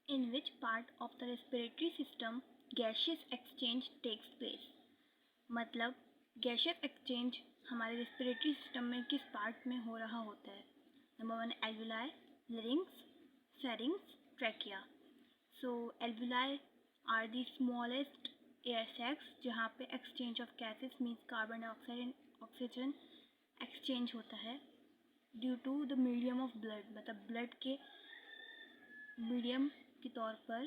In which part of the respiratory system gaseous exchange takes place? मतलब gaseous exchange हमारे respiratory system में किस part में हो रहा होता है? Number 1 alveoli, larynx, pharynx, trachea. So alveoli are the smallest air sacs जहाँ पे exchange of gases means carbon dioxide and oxygen exchange होता है due to the medium of blood, मतलब blood के मीडियम के तौर पर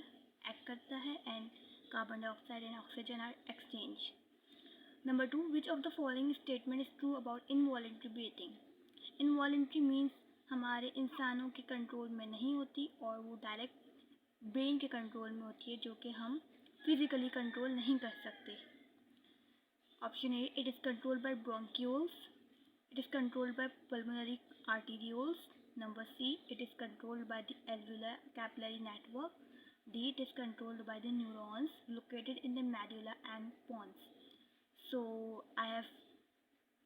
एक्ट करता है and carbon dioxide and oxygen are exchange. Number 2 which of the following statement is true about involuntary breathing? Involuntary means हमारे इंसानों के कंट्रोल में नहीं होती और वो डायरेक्ट ब्रेन के कंट्रोल में होती है जो कि हम फिजिकली कंट्रोल नहीं कर सकते. Option A it is controlled bye bronchioles, it is controlled bye pulmonary arterioles. Number C, it is controlled by the alveolar capillary network. D, it is controlled by the neurons located in the medulla and pons. So I have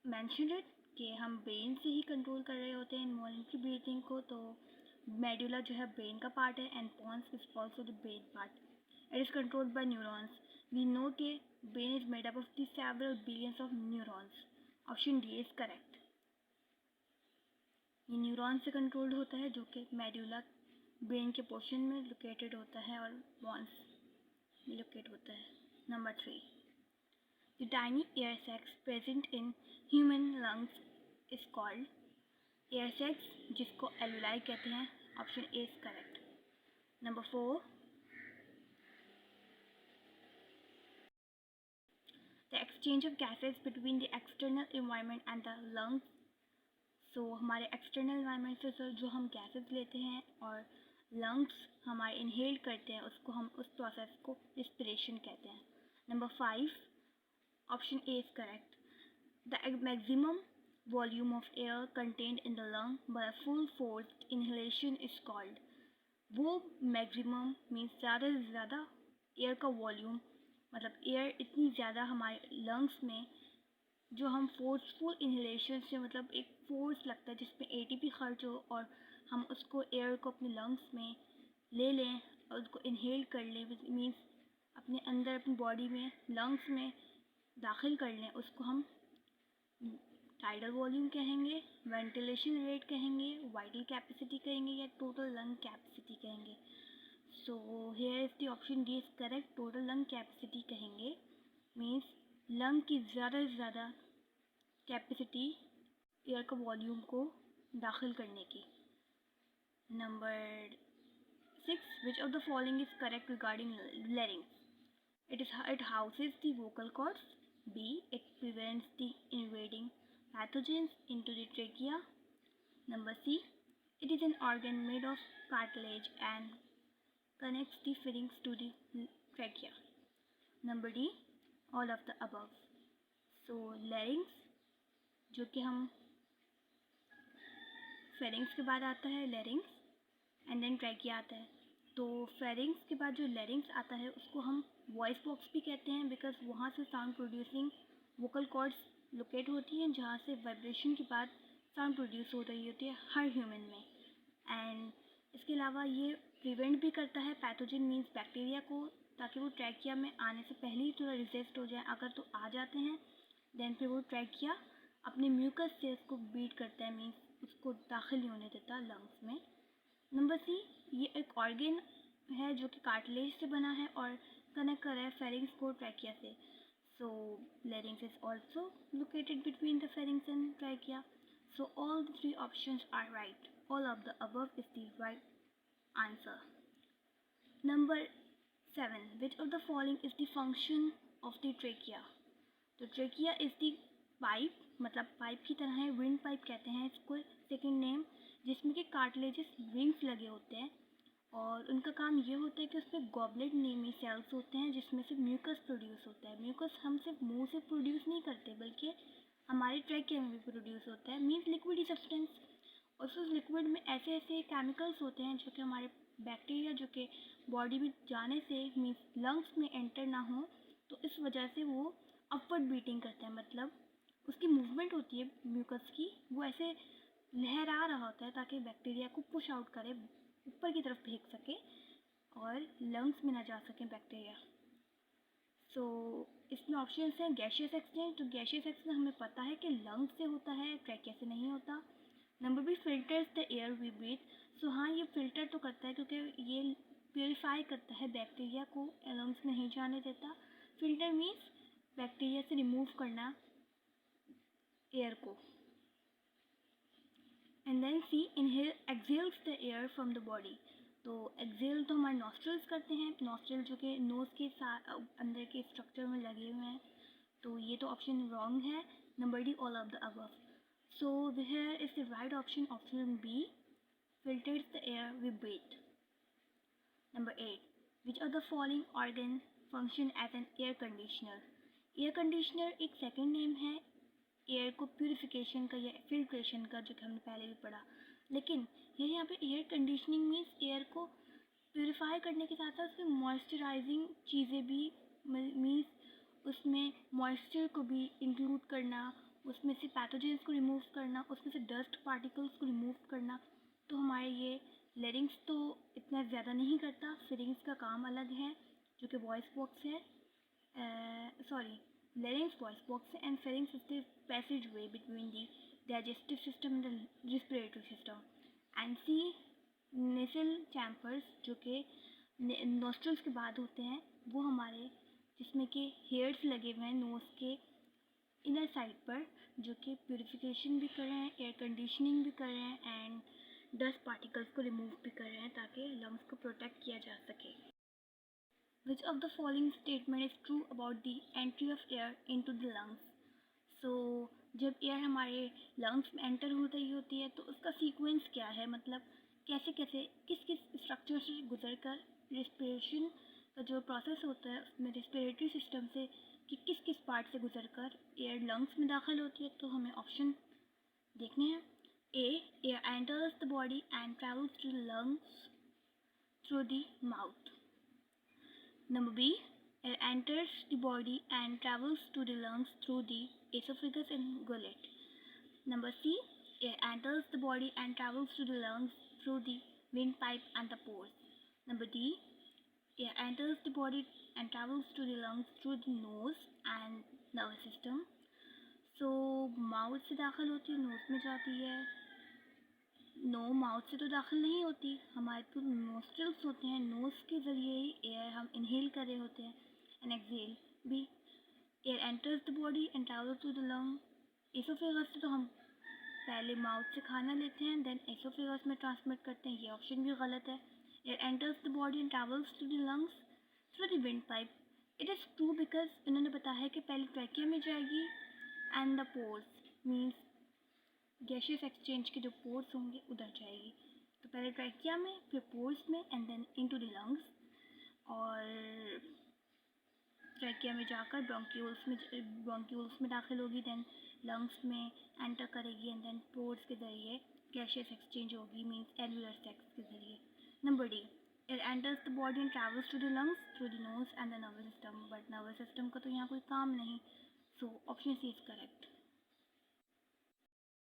mentioned it कि हम brain से ही control कर रहे होते हैं involuntary breathing को. तो medulla जो है ब्रेन का पार्ट है and pons is also the brain part. It is controlled by neurons. We know कि brain is made up of the several billions of neurons. Option D is correct. ये neuron से controlled होता है जो कि medulla brain के portion में located होता है और पॉन्स में लोकेट होता है. Number 3 the tiny air sacs present in human lungs is called. Air sacs जिसको एल्वुलाई कहते हैं. Option A is correct. Number 4 the exchange of gases between the external environment and the lungs. So हमारे external environment से जो हम gases लेते हैं और लंग्स हमारे इनहेल करते हैं उसको हम उस प्रोसेस को रिस्पिरेशन कहते हैं. Number 5 option A is correct. The maximum volume of air contained in the lung by full force inhalation is called. वो मैक्सिमम मीन्स ज़्यादा से ज़्यादा एयर का वॉल्यूम, मतलब एयर इतनी ज़्यादा हमारे लंग्स में जो हम फोर्सफुल इनहेलेशन से, मतलब एक फोर्स लगता है जिसमें एटीपी खर्च हो और हम उसको एयर को अपने लंग्स में ले लें और उसको इनहेल कर लें, मीन्स अपने अंदर अपनी बॉडी में लंग्स में दाखिल कर लें, उसको हम टाइडल वॉल्यूम कहेंगे, वेंटिलेशन रेट कहेंगे, वाइटल कैपेसिटी कहेंगे या टोटल लंग कैपेसिटी कहेंगे. So here is the option D is correct. Total lung capacity कहेंगे मीन्स लंग की ज़्यादा से ज़्यादा कैपेसिटी एयर का वॉल्यूम को दाखिल करने की. Number 6 which of the following is correct regarding larynx? It houses the vocal cords. B it prevents the invading pathogens into the trachea. Number C it is an organ made of cartilage and connects the pharynx to the trachea. Number D all of the above. So larynx जो कि हम pharynx के बाद आता है लैरिंग्स and then trachea आता है. तो फेरिंग्स के बाद जो लैरिंग्स आता है उसको हम वॉइस बॉक्स भी कहते हैं बिकॉज वहाँ से sound producing vocal cords locate होती हैं जहाँ से वाइब्रेशन के बाद साउंड प्रोड्यूस हो रही होती है हर ह्यूमन में. एंड इसके अलावा ये प्रिवेंट भी करता है पैथोजन मीन्स बैक्टीरिया को, ताकि वो ट्रैकिया में आने से पहले ही थोड़ा रिजेस्ट हो जाए. अगर तो आ जाते हैं देन फिर वो ट्रैकिया अपने म्यूकस से उसको बीट करता है, मीन्स उसको दाखिल नहीं होने देता लंग्स में. नंबर सी ये एक ऑर्गन है जो कि कार्टिलेज से बना है और कनेक्ट कर रहा है फेरिंग्स को ट्रैकिया से. So larynx is also located between the pharynx and trachea. So all the 3 options are right. All of the above is the right answer. Number 7 which of the following is the function of the trachea? तो trachea is the pipe, मतलब pipe की तरह है, wind pipe कहते हैं इसको second name, जिसमें कि कार्टिलेजस विंग्स लगे होते हैं और उनका काम ये होता है कि उसमें गॉबलेट नेमी सेल्स होते हैं जिसमें से म्यूकस प्रोड्यूस होता है. म्यूकस हम सिर्फ मुंह से प्रोड्यूस नहीं करते बल्कि हमारे ट्रेकिया में भी प्रोड्यूस होता है, मीन्स लिक्विडी सब्सटेंस. और उस लिक्विड में ऐसे ऐसे केमिकल्स होते हैं जो कि हमारे बैक्टीरिया जो कि बॉडी में जाने से मीन्स लंग्स में एंटर ना हो, तो इस वजह से वो अपवर्ड बीटिंग करते हैं, मतलब उसकी मूवमेंट होती है म्यूकस की, वो ऐसे लहरा रहा होता है ताकि बैक्टीरिया को पुश आउट करे, ऊपर की तरफ फेंक सके. और लंग्स में ना जा सकें बैक्टीरिया। सो इसमें ऑप्शन हैं गैशियस एक्सचेंज, तो गैशियस एक्सचेंज हमें पता है कि लंग्स से होता है, ट्रैकिया से नहीं होता। Number B, filters the air we breathe, so हाँ ये फ़िल्टर तो करता है क्योंकि ये प्योरीफाई करता है बैक्टीरिया को, लंग्स में नहीं जाने देता। फिल्टर मीन्स बैक्टीरिया से रिमूव करना एयर को। And then C, inhale exhales the air from the body, तो एक्सहेल तो हमारे नॉस्ट्रल्स करते हैं, नॉस्ट्रल जो कि नोज़ के साथ अंदर के स्ट्रक्चर में लगे हुए हैं, तो ये तो ऑप्शन रॉन्ग है। Number D, all of the above, so here is the right option, option B, filters the air we breathe. Number 8. Which of the following organ function as an air conditioner? Air conditioner एक second name है air को purification का या filtration का, जो कि हमने पहले भी पढ़ा। लेकिन ये यहाँ पे एयर कंडीशनिंग मीन्स एयर को प्यूरिफाई करने के साथ साथ उसमें मॉइस्चराइजिंग चीज़ें भी मीन्स उसमें मॉइस्चर को भी इंक्लूड करना, उसमें से पैथोजेंस को रिमूव करना, उसमें से डस्ट पार्टिकल्स को रिमूव करना। तो हमारे ये लेरिंग्स तो इतना ज़्यादा नहीं करता, फेरिंग्स का काम अलग है जो कि वॉइस बॉक्स है, लेरिंग्स वॉइस बॉक्स है, and pharynx is the passageway between the digestive system and the respiratory system. And C, nasal chambers जो कि नोस्ट्रल्स के बाद होते हैं, वो हमारे जिसमें कि हेयर्स लगे हुए हैं नोज़ के इनर साइड पर, जो कि प्यूरिफिकेशन भी कर रहे हैं, एयर कंडीशनिंग भी कर रहे हैं, एंड डस्ट पार्टिकल्स को रिमूव भी कर रहे हैं ताकि लंग्स को प्रोटेक्ट किया जा सके। Which of the following statement is true about the entry of air into the lungs, so जब एयर हमारे लंग्स में एंटर हो रही होती है तो उसका सीक्वेंस क्या है, मतलब कैसे कैसे किस किस स्ट्रक्चर से गुजर कर रिस्पिरेशन का जो प्रोसेस होता है उसमें रेस्पिरेटरी सिस्टम से कि किस किस पार्ट से गुजर कर एयर लंग्स में दाखिल होती है। तो हमें ऑप्शन देखने हैं। A, air enters the body and travels to the lungs through the mouth. Number B, air enters the body and travels to the lungs through the esophagus and gullet. Number C, air enters the body and travels to the lungs through the windpipe and the pores. Number D, air enters the body and travels to the lungs through the nose and nervous system. So mouth से दाखिल होती है, nose में जाती है। No, mouth से तो दाखिल नहीं होती, हमारे तो नोस्ट्रल्स होते हैं, नोज़ के ज़रिए ही एयर हम इनहेल कर रहे होते हैं, एंड एक्सहेल भी। Air enters the body and travels to the lung, oesophagus से तो हम पहले माउथ से खाना लेते हैं देन एसोफेगस में ट्रांसमिट करते हैं, ये ऑप्शन भी गलत है। Air enters the body and travels to the lungs through the windpipe, it is true because इन्होंने बताया है कि पहले ट्रैकिया में जाएगी and the pores means gaseous exchange के जो पोर्स होंगे उधर जाएगी, तो पहले ट्रैकिया में फिर पोर्स में and then into the lungs, और ट्रैकिया में जाकर ब्रोंक्यूल्स में दाखिल होगी, देन लंग्स में एंटर करेगी एंड देन पोर्स के ज़रिए गैशियस एक्सचेंज होगी मीन्स एल्वुलर सैक्स के ज़रिए। Number D, it enters the body and travels to the lungs through the nose and the nervous system, but nervous system का तो यहाँ कोई काम नहीं, so option C is correct.